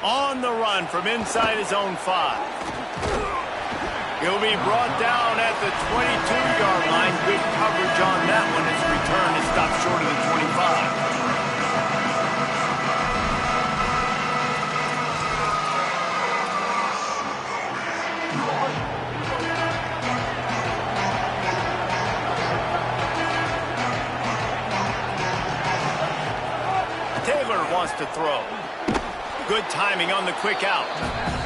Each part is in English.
On the run from inside his own 5. He'll be brought down at the 22-yard line. Good coverage on that one. His return is stopped short of the 25. Wants to throw. Good timing on the quick out.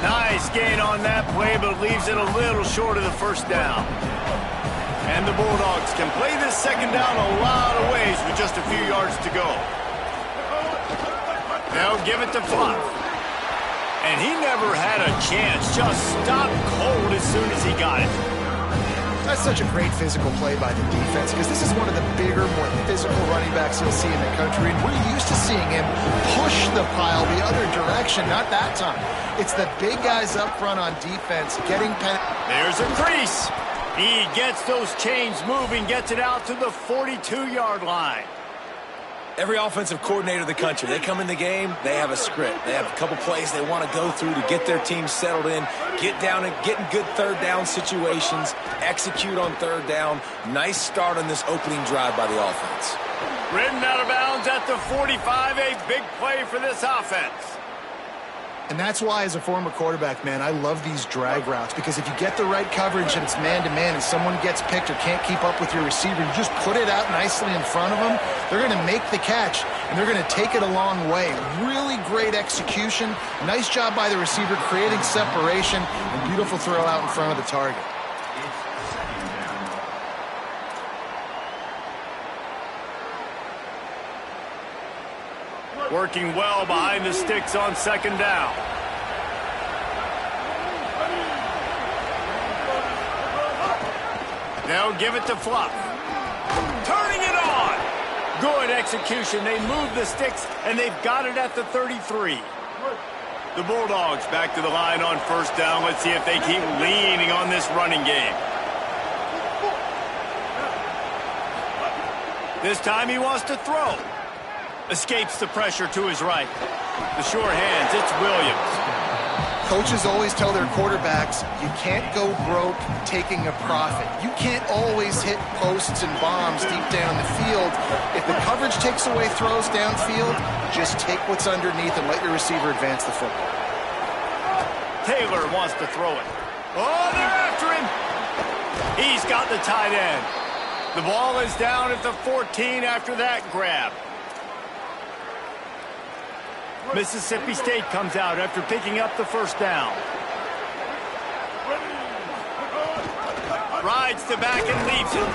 Nice gain on that play, but leaves it a little short of the first down. And the Bulldogs can play this second down a lot of ways with just a few yards to go. They'll give it to Fluff. And he never had a chance. Just stopped cold as soon as he got it. That's such a great physical play by the defense because this is one of the bigger, more physical running backs you'll see in the country, and we're used to seeing him push the pile the other direction. Not that time. It's the big guys up front on defense getting There's a crease. He gets those chains moving, gets it out to the 42-yard line. Every offensive coordinator in the country, they come in the game, they have a script. They have a couple plays they want to go through to get their team settled in, get down and get in good third down situations, execute on third down. Nice start on this opening drive by the offense. Ridden out of bounds at the 45, a big play for this offense. And that's why, as a former quarterback, man, I love these drag routes because if you get the right coverage and it's man-to-man and someone gets picked or can't keep up with your receiver, you just put it out nicely in front of them, they're going to make the catch, and they're going to take it a long way. Really great execution. Nice job by the receiver creating separation, and beautiful throw out in front of the target. Working well behind the sticks on second down. They'll give it to Fluff. Turning it on. Good execution. They move the sticks, and they've got it at the 33. The Bulldogs back to the line on first down. Let's see if they keep leaning on this running game. This time he wants to throw. Escapes the pressure to his right. The sure hands, it's Williams. Coaches always tell their quarterbacks, you can't go broke taking a profit. You can't always hit posts and bombs deep down the field. If the coverage takes away throws downfield, just take what's underneath and let your receiver advance the football. Taylor wants to throw it. Oh, they're after him. He's got the tight end. The ball is down at the 14 after that grab. Mississippi State comes out after picking up the first down. Rides the back and leaps it.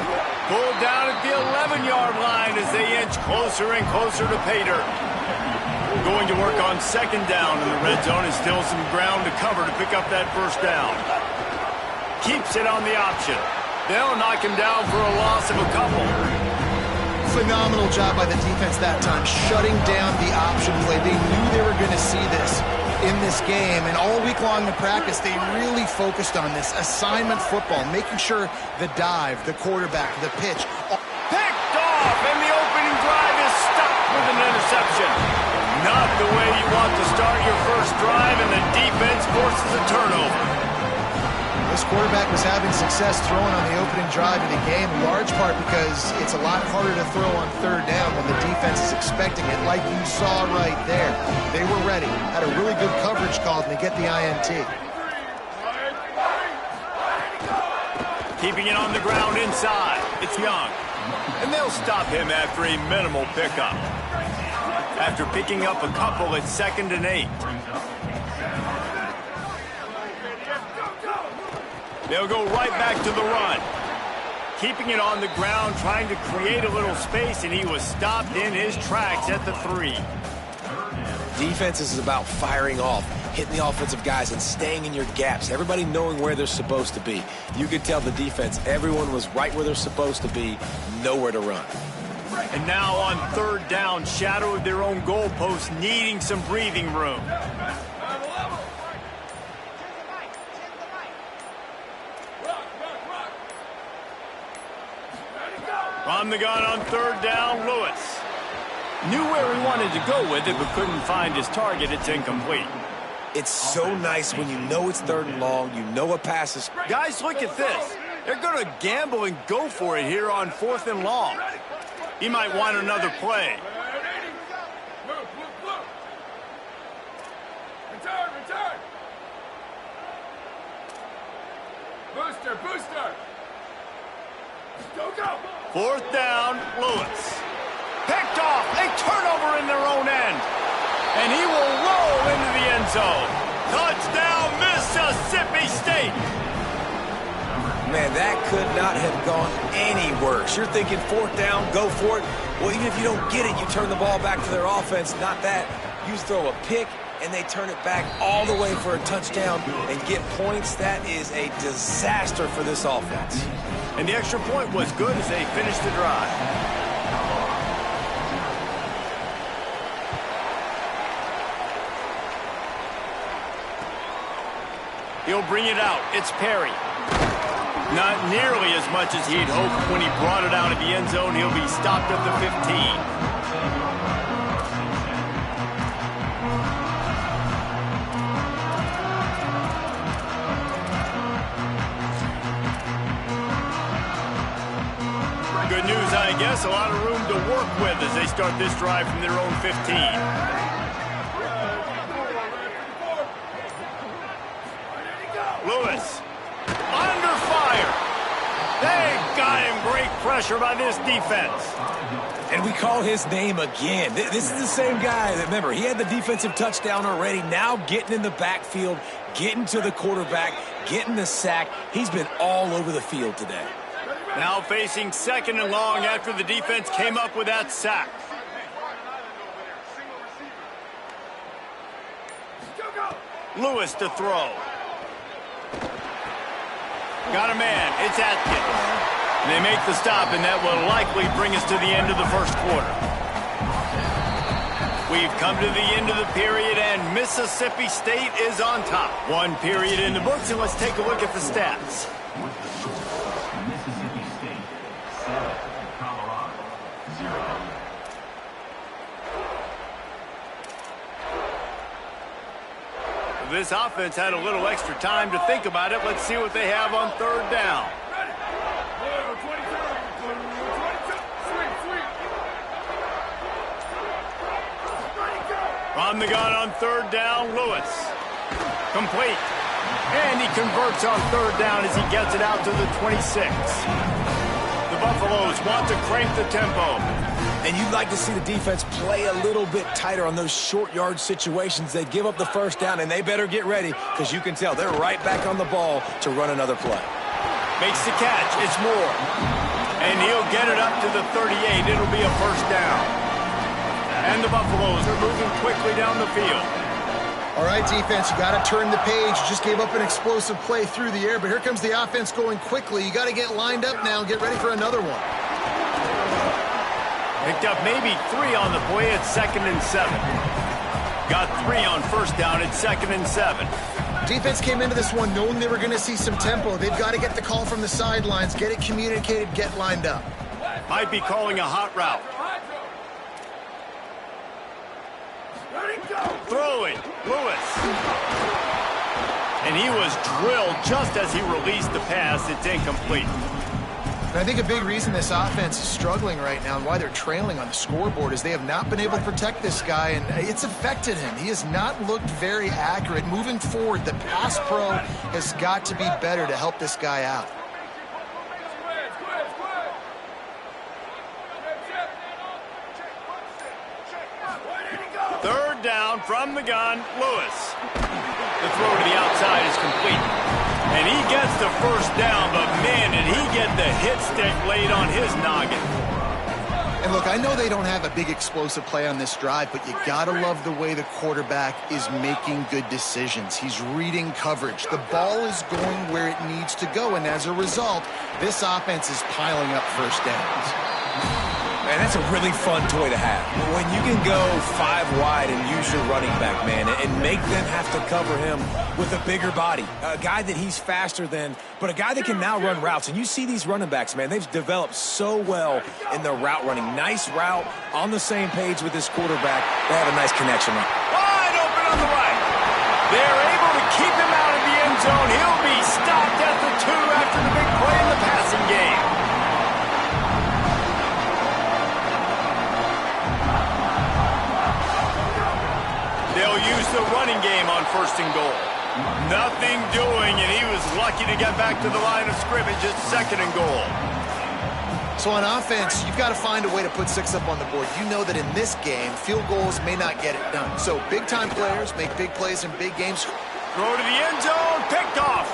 Pulled down at the 11-yard line as they inch closer and closer to pay dirt. Going to work on second down in the red zone, and still some ground to cover to pick up that first down. Keeps it on the option. They'll knock him down for a loss of a couple. Phenomenal job by the defense that time, shutting down the option play. They knew they were going to see this in this game, and all week long in practice, they really focused on this assignment football, making sure the dive, the quarterback, the pitch. Picked off, and the opening drive is stopped with an interception. Not the way you want to start your first drive, and the defense forces a turnover. This quarterback was having success throwing on the opening drive of the game, in large part because it's a lot harder to throw on third down when the defense is expecting it, like you saw right there. They were ready, had a really good coverage call, and they get the INT. Keeping it on the ground inside. It's Young. And they'll stop him after a minimal pickup. After picking up a couple at 2nd and 8. They'll go right back to the run. Keeping it on the ground, trying to create a little space, and he was stopped in his tracks at the 3. Defense is about firing off, hitting the offensive guys and staying in your gaps. Everybody knowing where they're supposed to be. You could tell the defense, everyone was right where they're supposed to be, nowhere to run. And now on third down, shadow of their own goalpost, needing some breathing room. From the gun on third down, Lewis. Knew where he wanted to go with it, but couldn't find his target. It's incomplete. It's so nice when you know it's 3rd and long, you know a pass is... Guys, look at this. They're going to gamble and go for it here on 4th and long. He might want another play. Return. Booster. Go. 4th down, Lewis. Picked off, a turnover in their own end. And he will roll into the end zone. Touchdown, Mississippi State. Man, that could not have gone any worse. You're thinking 4th down, go for it. Well, even if you don't get it, you turn the ball back to their offense. Not that. You throw a pick, and they turn it back all the way for a touchdown and get points. That is a disaster for this offense. And the extra point was good as they finished the drive. He'll bring it out. It's Perry. Not nearly as much as he'd hoped when he brought it out of the end zone. He'll be stopped at the 15. Good news, I guess. A lot of room to work with as they start this drive from their own 15. Lewis, under fire. They got him. Great pressure by this defense. And we call his name again. This is the same guy that, remember, he had the defensive touchdown already. Now getting in the backfield, getting to the quarterback, getting the sack. He's been all over the field today. Now facing 2nd and long after the defense came up with that sack. Lewis to throw. Got a man. It's Atkins. They make the stop, and that will likely bring us to the end of the 1st quarter. We've come to the end of the period, and Mississippi State is on top. 1 period in the books, and let's take a look at the stats. This offense had a little extra time to think about it. Let's see what they have on 3rd down. From the gun on 3rd down, Lewis. Complete. And he converts on 3rd down as he gets it out to the 26. The Buffaloes want to crank the tempo. And you'd like to see the defense play a little bit tighter on those short yard situations. They give up the 1st down, and they better get ready because you can tell they're right back on the ball to run another play. Makes the catch. It's Moore. And he'll get it up to the 38. It'll be a 1st down. And the Buffaloes are moving quickly down the field. All right, defense, you got to turn the page. You just gave up an explosive play through the air, but here comes the offense going quickly. You got to get lined up now and get ready for another one. Picked up maybe 3 on the play at 2nd and 7. Got 3 on 1st down at 2nd and 7. Defense came into this one knowing they were going to see some tempo. They've got to get the call from the sidelines, get it communicated, get lined up. Might be calling a hot route. Throwing, Lewis. And he was drilled just as he released the pass. It's incomplete. And I think a big reason this offense is struggling right now and why they're trailing on the scoreboard is they have not been able to protect this guy, and it's affected him. He has not looked very accurate. Moving forward, the pass pro has got to be better to help this guy out. Third down from the gun, Lewis. The throw to the outside is complete. And he gets the 1st down, but man, did he get the hit stick laid on his noggin. And look, I know they don't have a big explosive play on this drive, but you gotta love the way the quarterback is making good decisions. He's reading coverage. The ball is going where it needs to go, and as a result, this offense is piling up 1st downs. Man, that's a really fun toy to have. When you can go 5 wide and use your running back, man, and make them have to cover him with a bigger body. A guy that he's faster than, but a guy that can now run routes. And you see these running backs, man, they've developed so well in their route running. Nice route, on the same page with this quarterback. They have a nice connection. Wide open on the right. They're able to keep him out of the end zone. He'll be stopped at the 2 after the big play in the passing game. They'll use the running game on 1st and goal. Nothing doing, and he was lucky to get back to the line of scrimmage at 2nd and goal. So on offense, you've got to find a way to put 6 up on the board. You know that in this game, field goals may not get it done. So big-time players make big plays in big games. Throw to the end zone, picked off.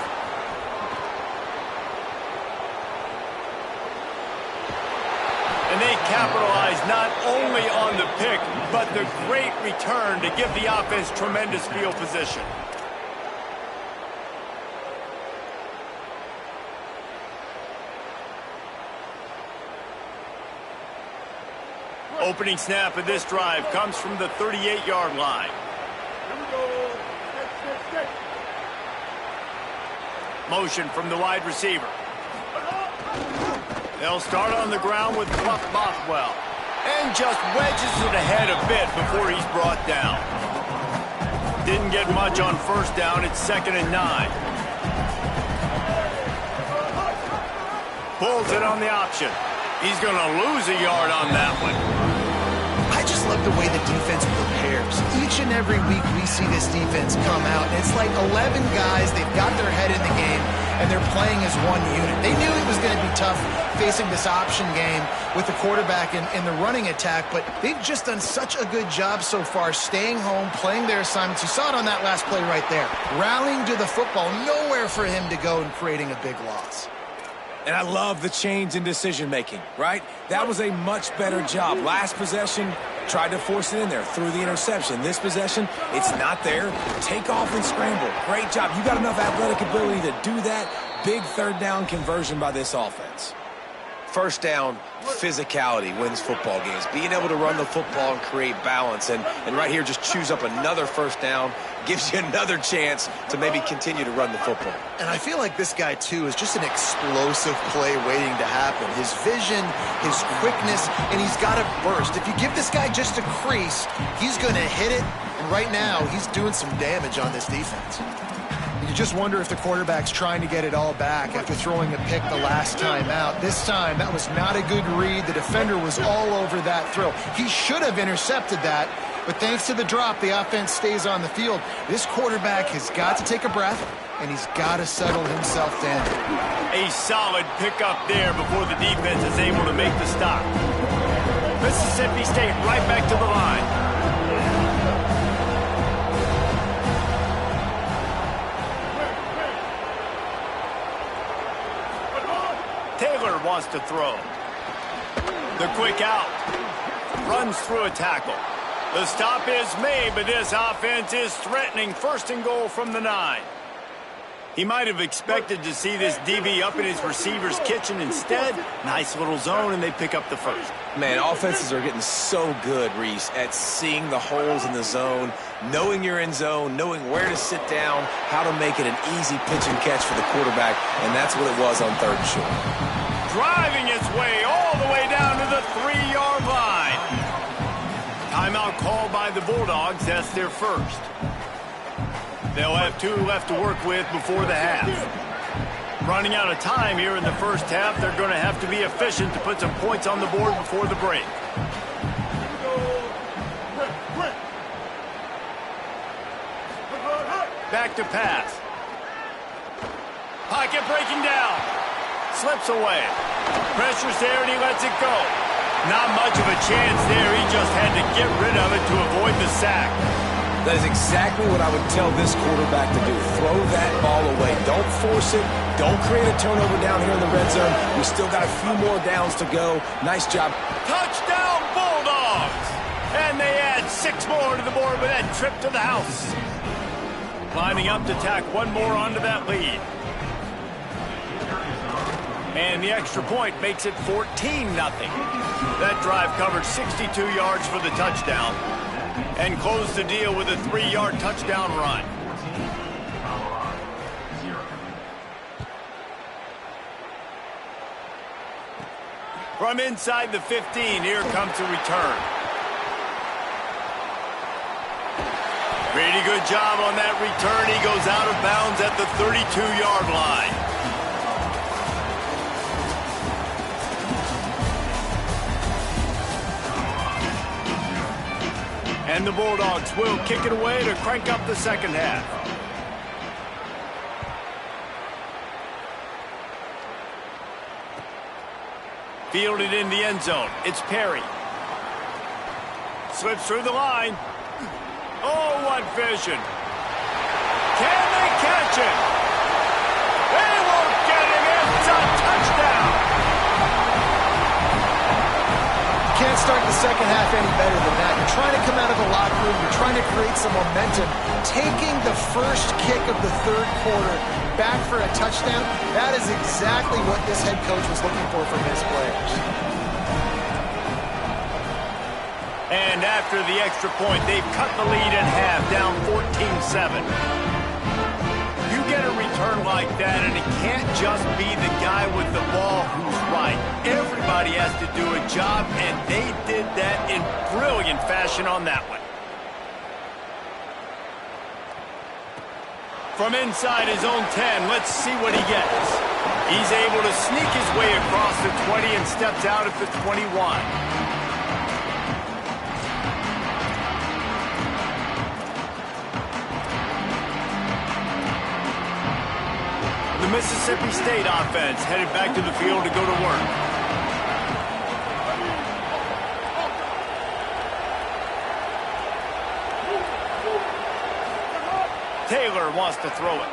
And they capitalize not only on the pick, but the great return to give the offense tremendous field position. Opening snap of this drive comes from the 38-yard line. Here we go. Stick. Motion from the wide receiver. They'll start on the ground with Bluff Bothwell. And just wedges it ahead a bit before he's brought down. Didn't get much on 1st down. It's 2nd and 9. Pulls it on the option. He's going to lose a yard on that one. I just love the way the defense prepares. Each and every week we see this defense come out, and it's like 11 guys, they've got their head in the game, and they're playing as one unit. They knew it was going to be tough facing this option game with the quarterback in the running attack, but they've just done such a good job so far staying home, playing their assignments. You saw it on that last play right there. Rallying to the football, nowhere for him to go and creating a big loss. And I love the change in decision-making, right? That was a much better job. Last possession, tried to force it in there, threw the interception. This possession, it's not there. Take off and scramble. Great job. You got enough athletic ability to do that. Big 3rd down conversion by this offense. 1st down, physicality wins football games. Being able to run the football and create balance. And right here, just choose up another 1st down. Gives you another chance to maybe continue to run the football. And I feel like this guy, too, is just an explosive play waiting to happen. His vision, his quickness, and he's got a burst. If you give this guy just a crease, he's going to hit it. And right now, he's doing some damage on this defense. You just wonder if the quarterback's trying to get it all back after throwing a pick the last time out. This time, that was not a good read. The defender was all over that throw. He should have intercepted that, but thanks to the drop, the offense stays on the field. This quarterback has got to take a breath, and he's got to settle himself down. A solid pickup there before the defense is able to make the stop. Mississippi State right back to the line. Taylor wants to throw. The quick out. Runs through a tackle. The stop is made, but this offense is threatening 1st and goal from the 9. He might have expected to see this DB up in his receiver's kitchen. Instead, nice little zone, and they pick up the 1st. Man, offenses are getting so good, Reese, at seeing the holes in the zone, knowing you're in zone, knowing where to sit down, how to make it an easy pitch and catch for the quarterback, and that's what it was on 3rd and short. Driving its way all the way down to the 3-yard line. Timeout called by the Bulldogs. That's their 1st. They'll have 2 left to work with before the half. Running out of time here in the 1st half, they're going to have to be efficient to put some points on the board before the break. Back to pass. Pocket breaking down. Slips away. Pressure's there and he lets it go. Not much of a chance there. He just had to get rid of it to avoid the sack. That is exactly what I would tell this quarterback to do. Throw that ball away. Don't force it. Don't create a turnover down here in the red zone. We still got a few more downs to go. Nice job. Touchdown, Bulldogs! And they add 6 more to the board with that trip to the house. Lining up to tack 1 more onto that lead. And the extra point makes it 14-0. That drive covered 62 yards for the touchdown and closed the deal with a 3-yard touchdown run. From inside the 15, here comes the return. Pretty good job on that return. He goes out of bounds at the 32-yard line. And the Bulldogs will kick it away to crank up the second half. Fielded in the end zone. It's Perry. Slips through the line. Oh, what vision. Can they catch it? They won't get him. It's a touchdown. Can't start the second half any better than that. You're trying to come out of the locker room. You're trying to create some momentum. Taking the first kick of the third quarter back for a touchdown, that is exactly what this head coach was looking for from his players. And after the extra point, they've cut the lead in half, down 14-7. You get a return like that, and it can't just be the guy with the ball who's right. Everybody has to do a job, and they did that in brilliant fashion on that one. From inside his own 10, let's see what he gets. He's able to sneak his way across the 20 and steps out at the 21. The Mississippi State offense headed back to the field to go to work. Taylor wants to throw it.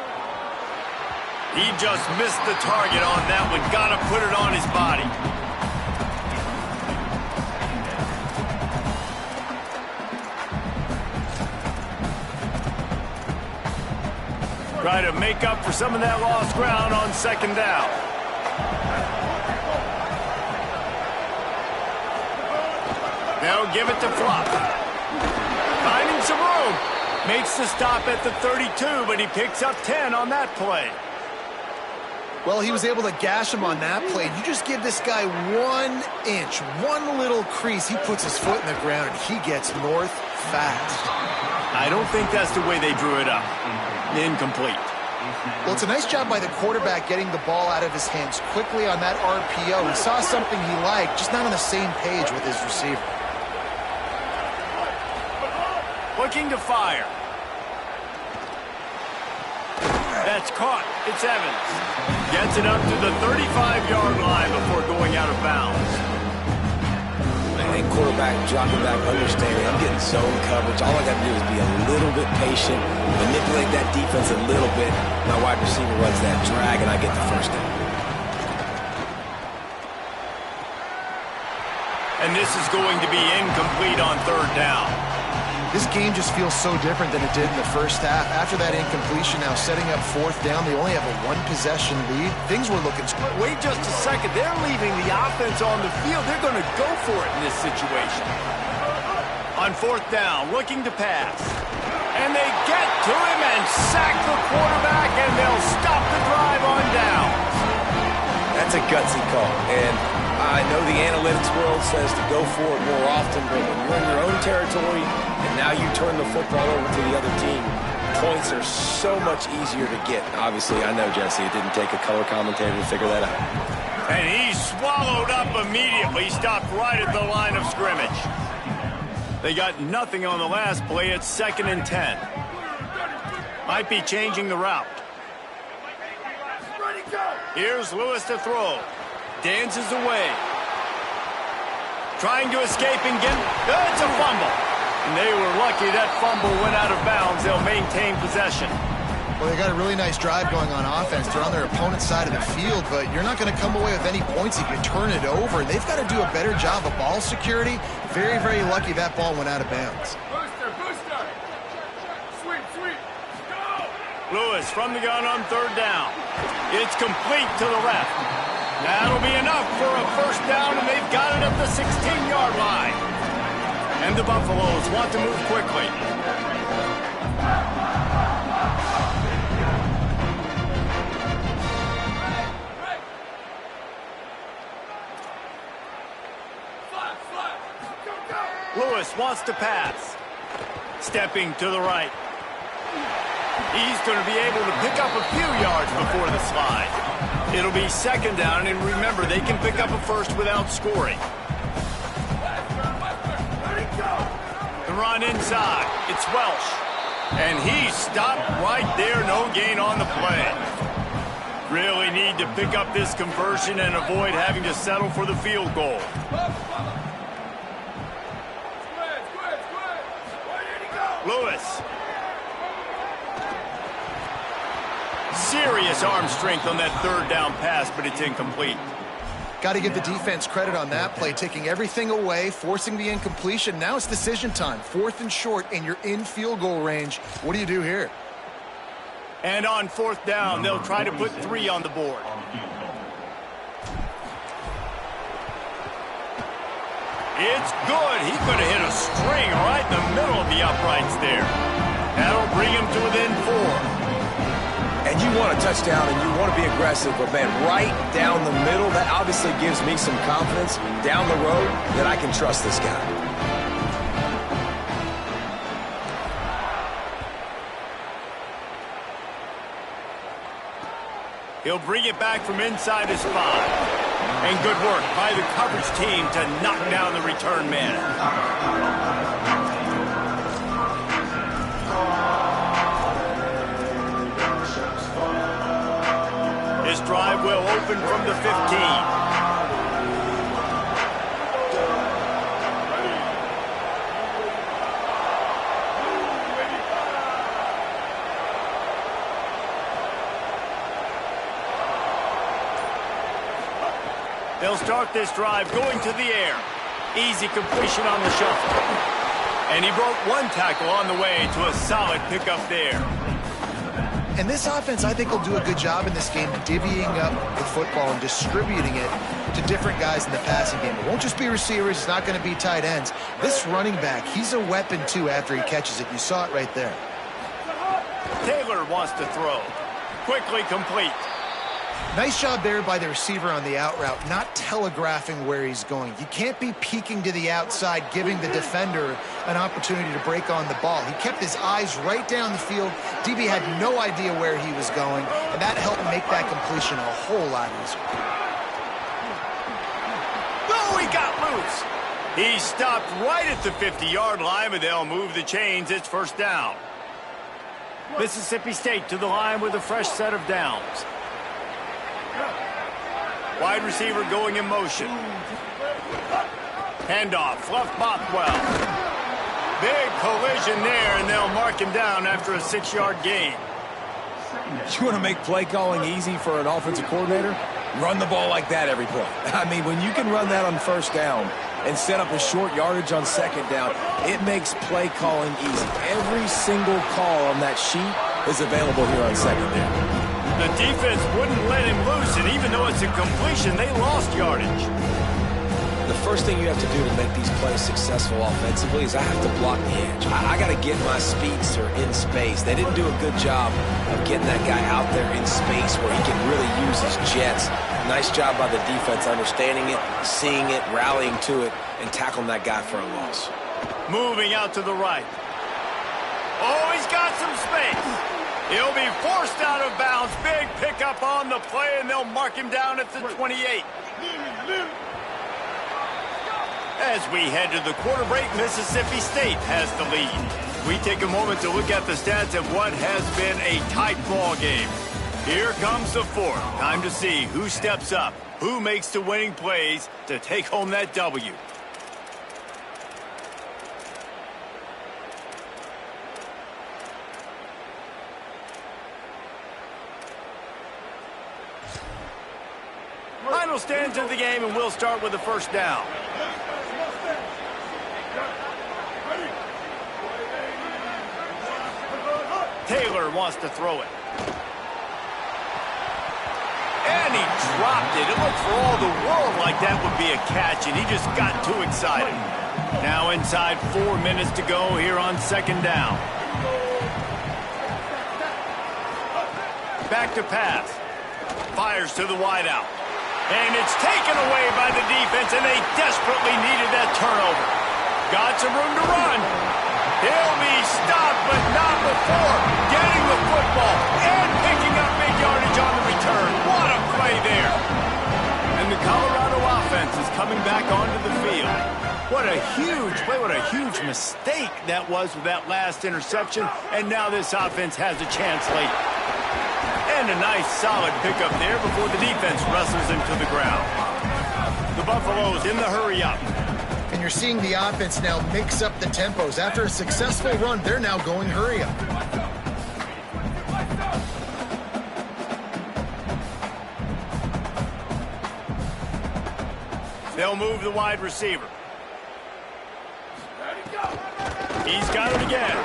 He just missed the target on that one. Got to put it on his body. Try to make up for some of that lost ground on second down. They'll give it to Flop. Finding some room. Makes the stop at the 32, but he picks up 10 on that play. Well, he was able to gash him on that play. You just give this guy 1 inch, one little crease. He puts his foot in the ground, and he gets north fast. I don't think that's the way they drew it up. Incomplete. Well, it's a nice job by the quarterback getting the ball out of his hands quickly on that RPO. He saw something he liked, just not on the same page with his receiver. Looking to fire. That's caught. It's Evans. Gets it up to the 35-yard line before going out of bounds. And quarterback dropping back, understanding I'm getting zone coverage. All I got to do is be a little bit patient, manipulate that defense a little bit. My wide receiver runs that drag, and I get the first down. And this is going to be incomplete on third down. This game just feels so different than it did in the first half. After that incompletion, now setting up fourth down, they only have a one-possession lead. Things were looking... Wait just a second. They're leaving the offense on the field. They're going to go for it in this situation. On fourth down, looking to pass. And they get to him and sack the quarterback, and they'll stop the drive on downs. That's a gutsy call, and I know the analytics world says to go for it more often, but when you're in your own territory and now you turn the football over to the other team, points are so much easier to get. Obviously, I know, Jesse, it didn't take a color commentator to figure that out. And he's swallowed up immediately, stopped right at the line of scrimmage. They got nothing on the last play. It's 2nd and 10. Might be changing the route. Here's Lewis to throw. Dances away. Trying to escape and get... It's a fumble. And they were lucky that fumble went out of bounds. They'll maintain possession. Well, they got a really nice drive going on offense. They're on their opponent's side of the field, but you're not going to come away with any points if you turn it over. They've got to do a better job of ball security. Very, very lucky that ball went out of bounds. Booster, booster. Sweep, sweep. Go! Lewis from the gun on third down. It's complete to the left. That'll be enough for a first down, and they've got it at the 16-yard line. And the Buffaloes want to move quickly. Lewis wants to pass. Stepping to the right. He's going to be able to pick up a few yards before the slide. It'll be second down, and remember, they can pick up a first without scoring. The run inside. It's Welsh. And he stopped right there. No gain on the play. Really need to pick up this conversion and avoid having to settle for the field goal. Lewis. Serious arm strength on that third down pass, but it's incomplete. Got to give the defense credit on that play, taking everything away, forcing the incompletion. Now it's decision time. 4th and short, and you're in field goal range. What do you do here? And on 4th down, they'll try to put 3 on the board. It's good. He could have hit a string right in the middle of the uprights there. That'll bring him to within 4. And you want a touchdown and you want to be aggressive, but man, right down the middle, that obviously gives me some confidence down the road that I can trust this guy. He'll bring it back from inside his 5. And good work by the coverage team to knock down the return man. This drive will open from the 15. They'll start this drive going to the air. Easy completion on the shuffle. And he broke 1 tackle on the way to a solid pickup there. And this offense, I think, will do a good job in this game divvying up the football and distributing it to different guys in the passing game. It won't just be receivers. It's not going to be tight ends. This running back, he's a weapon, too, after he catches it. You saw it right there. Taylor wants to throw. Quickly complete. Nice job there by the receiver on the out route, not telegraphing where he's going. You can't be peeking to the outside, giving the defender an opportunity to break on the ball. He kept his eyes right down the field. DB had no idea where he was going, and that helped make that completion a whole lot easier. Oh, he got loose. He stopped right at the 50-yard line, but they'll move the chains. It's first down. Mississippi State to the line with a fresh set of downs. Wide receiver going in motion. Handoff, left Bothwell. Big collision there, and they'll mark him down after a 6-yard gain. You want to make play calling easy for an offensive coordinator? Run the ball like that every play. I mean, when you can run that on first down and set up a short yardage on second down, it makes play calling easy. Every single call on that sheet is available here on second down. The defense wouldn't let him loose, and even though it's a completion, they lost yardage. The first thing you have to do to make these plays successful offensively is I have to block the edge. I got to get my speedster in space. They didn't do a good job of getting that guy out there in space where he can really use his jets. Nice job by the defense understanding it, seeing it, rallying to it, and tackling that guy for a loss. Moving out to the right. Oh, he's got some space. He'll be forced out of bounds. Big pickup on the play, and they'll mark him down at the 28. As we head to the quarter break, Mississippi State has the lead. We take a moment to look at the stats of what has been a tight ball game. Here comes the 4th. Time to see who steps up, who makes the winning plays to take home that W. Final stands of the game, and we'll start with the first down. Taylor wants to throw it. And he dropped it. It looked for all the world like that would be a catch, and he just got too excited. Now inside 4 minutes to go here on second down. Back to pass. Fires to the wideout. And it's taken away by the defense, and they desperately needed that turnover. Got some room to run. He'll be stopped, but not before getting the football and picking up big yardage on the return. What a play there. And the Colorado offense is coming back onto the field. What a huge play, what a huge mistake that was with that last interception. And now this offense has a chance late. And a nice solid pickup there before the defense wrestles him to the ground. The Buffaloes in the hurry up. And you're seeing the offense now mix up the tempos. After a successful run, they're now going hurry up. They'll move the wide receiver. He's got it again.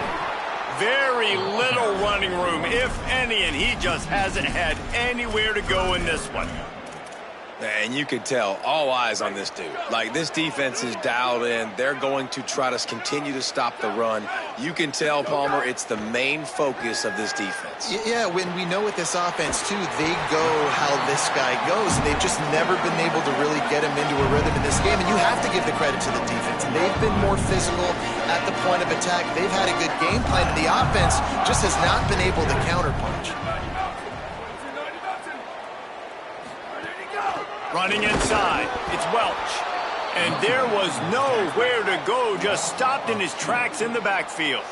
Very little running room, if any, and he just hasn't had anywhere to go in this one. And you can tell, all eyes on this dude. Like, this defense is dialed in. They're going to try to continue to stop the run. You can tell, Palmer, it's the main focus of this defense. Yeah, when we know with this offense, too, they go how this guy goes, and they've just never been able to really get him into a rhythm in this game, and you have to give the credit to the defense. They've been more physical at the point of attack. They've had a good game plan, and the offense just has not been able to counterpunch. Running inside, it's Welch. And there was nowhere to go, just stopped in his tracks in the backfield.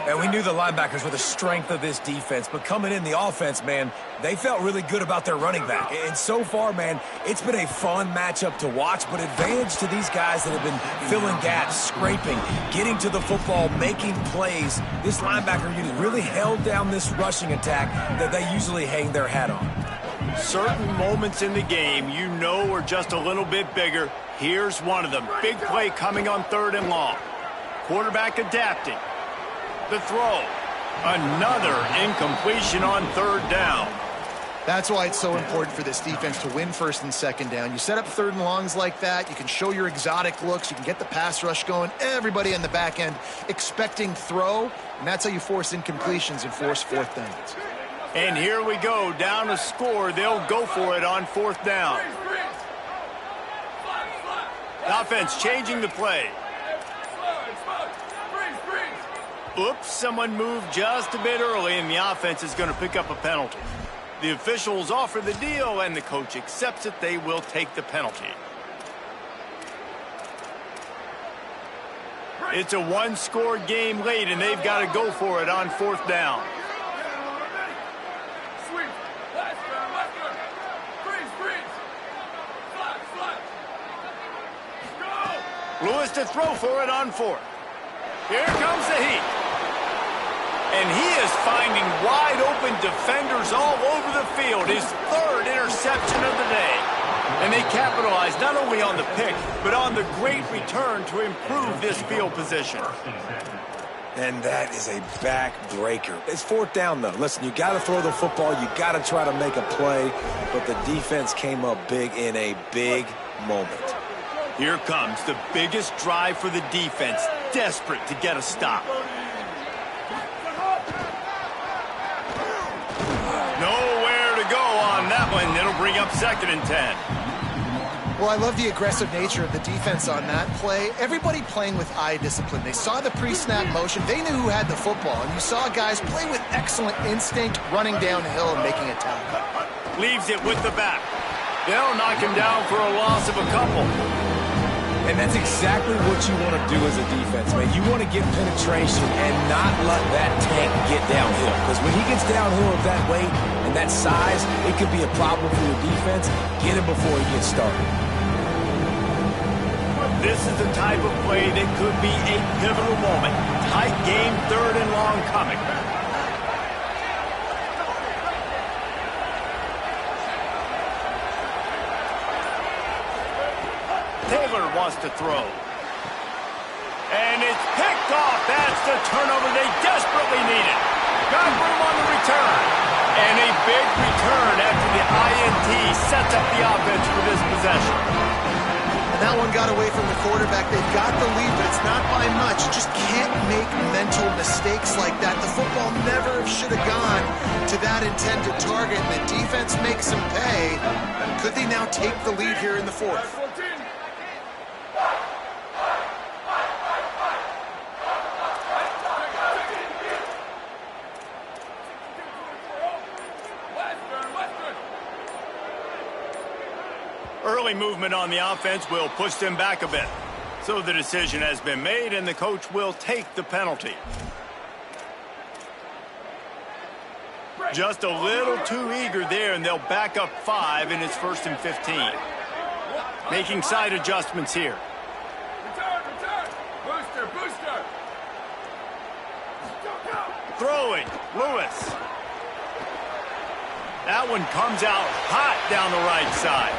And we knew the linebackers were the strength of this defense, but coming in the offense, man, they felt really good about their running back. And so far, man, it's been a fun matchup to watch, but advantage to these guys that have been filling gaps, scraping, getting to the football, making plays. This linebacker unit really held down this rushing attack that they usually hang their hat on. Certain moments in the game you know are just a little bit bigger. Here's one of them. Big play coming on 3rd and long. Quarterback adapting. The throw. Another incompletion on 3rd down. That's why it's so important for this defense to win 1st and 2nd down. You set up 3rd and longs like that. You can show your exotic looks. You can get the pass rush going. Everybody in the back end expecting throw, and that's how you force incompletions and force 4th downs. And here we go, down a score. They'll go for it on 4th down. The offense changing the play. Oops, someone moved just a bit early, and the offense is going to pick up a penalty. The officials offer the deal, and the coach accepts it. They will take the penalty. It's a one-score game late, and they've got to go for it on 4th down. Lewis to throw for it on 4th. Here comes the heat. And he is finding wide-open defenders all over the field. His 3rd interception of the day. And they capitalize not only on the pick, but on the great return to improve this field position. And that is a backbreaker. It's 4th down, though. Listen, you got to throw the football. You got to try to make a play. But the defense came up big in a big moment. Here comes the biggest drive for the defense, desperate to get a stop. Nowhere to go on that one. It'll bring up 2nd and 10. Well, I love the aggressive nature of the defense on that play. Everybody playing with eye discipline. They saw the pre-snap motion. They knew who had the football. And you saw guys play with excellent instinct, running downhill and making a tackle. Leaves it with the back. They'll knock him down for a loss of a couple. And that's exactly what you want to do as a defense, man. You want to get penetration and not let that tank get downhill. Because when he gets downhill at that weight and that size, it could be a problem for your defense. Get him before he gets started. This is the type of play that could be a pivotal moment. Tight game, 3rd and long coming. Taylor wants to throw. And it's picked off. That's the turnover they desperately needed. Got room on the return. And a big return after the INT sets up the offense for this possession. And that one got away from the quarterback. They've got the lead, but it's not by much. You just can't make mental mistakes like that. The football never should have gone to that intended target. And the defense makes them pay. Could they now take the lead here in the 4th? early movement on the offense will push them back a bit. So the decision has been made, and the coach will take the penalty. Just a little too eager there, and they'll back up 5, and it's 1st and 15. Making side adjustments here. Return. Booster. Go. Throwing, Lewis. That one comes out hot down the right side.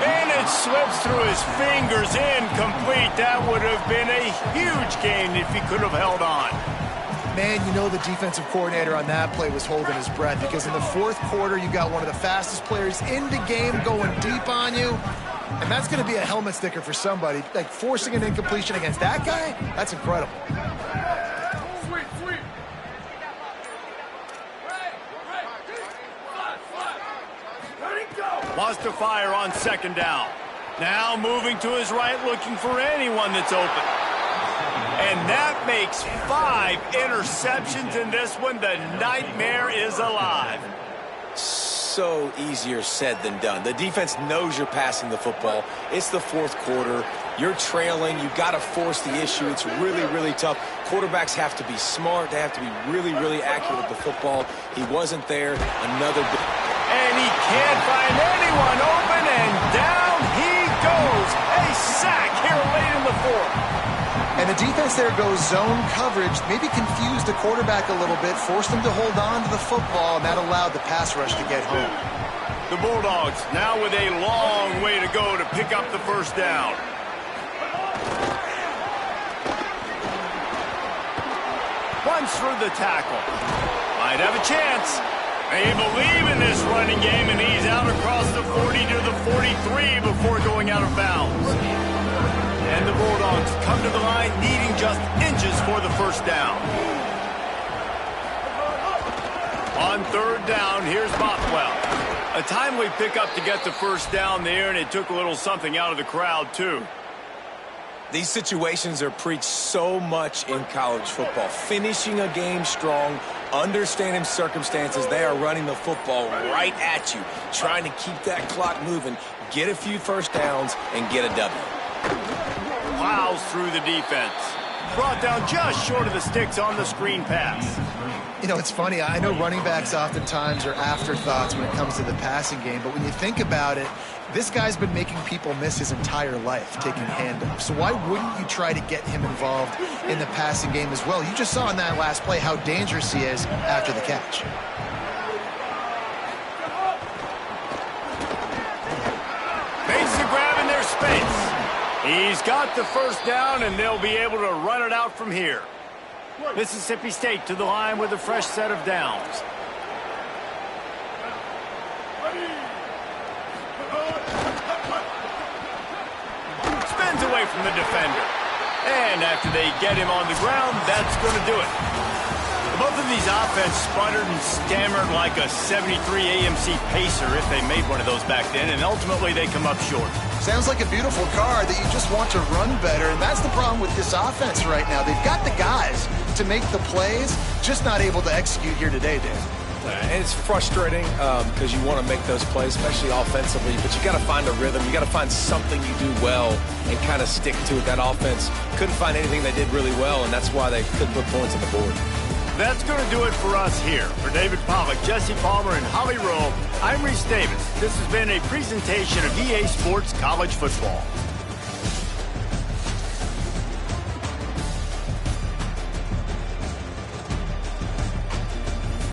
And it slips through his fingers, incomplete. That would have been a huge gain if he could have held on. Man, you know the defensive coordinator on that play was holding his breath, because in the 4th quarter, you got one of the fastest players in the game going deep on you. And that's going to be a helmet sticker for somebody. Like, forcing an incompletion against that guy, that's incredible. Sweep. Ready, go. Lost to fire on 2nd down. Now moving to his right, looking for anyone that's open. And that makes 5 interceptions in this one. The nightmare is alive. So easier said than done. The defense knows you're passing the football. It's the 4th quarter. You're trailing. You've got to force the issue. It's really, really tough. Quarterbacks have to be smart. They have to be really, really accurate with the football. He wasn't there. Another. And he can't find anyone open, and down he goes. A sack here late in the 4th. And the defense there goes zone coverage, maybe confused the quarterback a little bit, forced him to hold on to the football, and that allowed the pass rush to get home. The Bulldogs now with a long way to go to pick up the 1st down. Runs through the tackle. Might have a chance. They believe in this running game, and he's out across the 40 to the 43 before going out of bounds. And the Bulldogs come to the line needing just inches for the 1st down. On 3rd down, here's Bothwell. A timely pickup to get the 1st down there, and it took a little something out of the crowd, too. These situations are preached so much in college football. Finishing a game strong, understanding circumstances. They are running the football right at you, trying to keep that clock moving, get a few 1st downs, and get a W. Plows through the defense. Brought down just short of the sticks on the screen pass. You know, it's funny. I know running backs oftentimes are afterthoughts when it comes to the passing game, but when you think about it, this guy's been making people miss his entire life taking handoffs. So why wouldn't you try to get him involved in the passing game as well? You just saw in that last play how dangerous he is after the catch. Makes the grab in their space. He's got the 1st down, and they'll be able to run it out from here. Mississippi State to the line with a fresh set of downs. Spins away from the defender. And after they get him on the ground, that's going to do it. Both of these offense sputtered and stammered like a 73 AMC Pacer if they made one of those back then, and ultimately they come up short. Sounds like a beautiful car that you just want to run better, and that's the problem with this offense right now. They've got the guys to make the plays, just not able to execute here today, Dan. And it's frustrating because you want to make those plays, especially offensively, but you got to find a rhythm. You got to find something you do well and kind of stick to it. That offense couldn't find anything they did really well, and that's why they couldn't put points on the board. That's going to do it for us here. For David Pollack, Jesse Palmer, and Holly Rowe, I'm Reese Davis. This has been a presentation of EA Sports College Football.